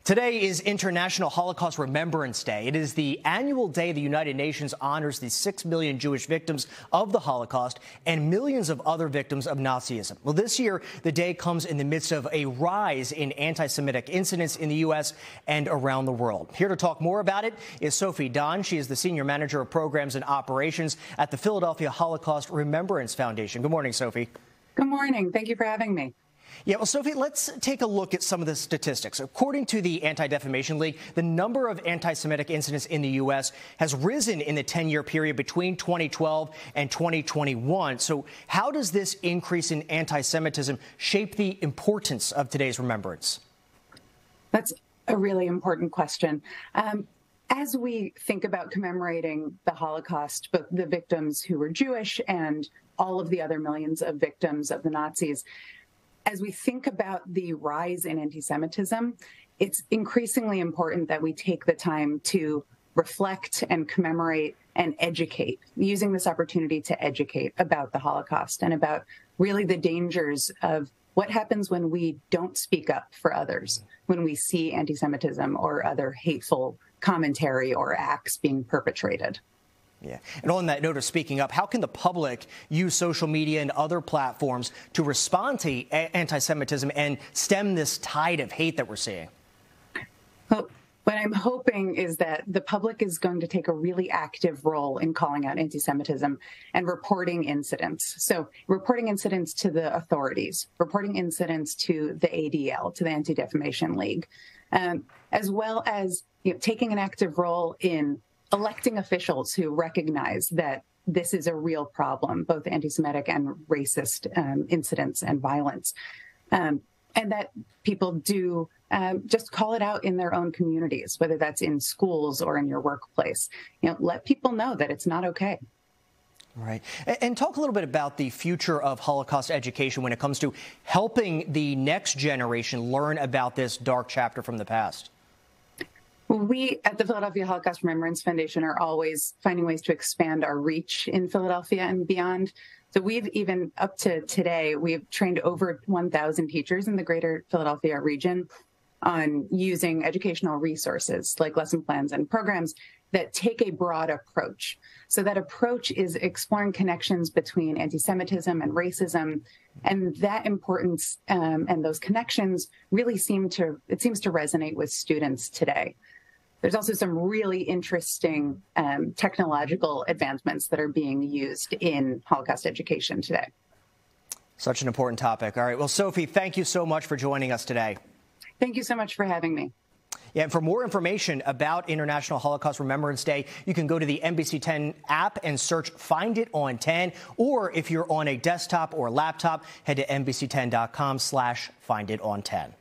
Today is International Holocaust Remembrance Day. It is the annual day the United Nations honors the 6 million Jewish victims of the Holocaust and millions of other victims of Nazism. Well, this year, the day comes in the midst of a rise in anti-Semitic incidents in the U.S. and around the world. Here to talk more about it is Sophie Don. She is the Senior Manager of Programs and Operations at the Philadelphia Holocaust Remembrance Foundation. Good morning, Sophie. Good morning. Thank you for having me. Yeah, well, Sophie, let's take a look at some of the statistics. According to the Anti-Defamation League, the number of anti-Semitic incidents in the U.S. has risen in the 10-year period between 2012 and 2021. So how does this increase in anti-Semitism shape the importance of today's remembrance? That's a really important question. As we think about commemorating the Holocaust, both the victims who were Jewish and all of the other millions of victims of the Nazis, as we think about the rise in anti-Semitism, it's increasingly important that we take the time to reflect and commemorate and educate, using this opportunity to educate about the Holocaust and about really the dangers of what happens when we don't speak up for others, when we see anti-Semitism or other hateful commentary or acts being perpetrated. Yeah. And on that note of speaking up, how can the public use social media and other platforms to respond to anti-Semitism and stem this tide of hate that we're seeing? Well, what I'm hoping is that the public is going to take a really active role in calling out anti-Semitism and reporting incidents. So reporting incidents to the authorities, reporting incidents to the ADL, to the Anti-Defamation League, as well as taking an active role in electing officials who recognize that this is a real problem, both anti-Semitic and racist incidents and violence, and that people do just call it out in their own communities, whether that's in schools or in your workplace. Let people know that it's not okay. Right. And talk a little bit about the future of Holocaust education when it comes to helping the next generation learn about this dark chapter from the past. We at the Philadelphia Holocaust Remembrance Foundation are always finding ways to expand our reach in Philadelphia and beyond. So we've even up to today, we've trained over 1,000 teachers in the greater Philadelphia region on using educational resources like lesson plans and programs that take a broad approach. So that approach is exploring connections between anti-Semitism and racism, and that importance and those connections really seem to resonate with students today. There's also some really interesting technological advancements that are being used in Holocaust education today. Such an important topic. All right. Well, Sophie, thank you so much for joining us today. Thank you so much for having me. Yeah, and for more information about International Holocaust Remembrance Day, you can go to the NBC 10 app and search Find It on 10. Or if you're on a desktop or laptop, head to NBC10.com/Find It on 10.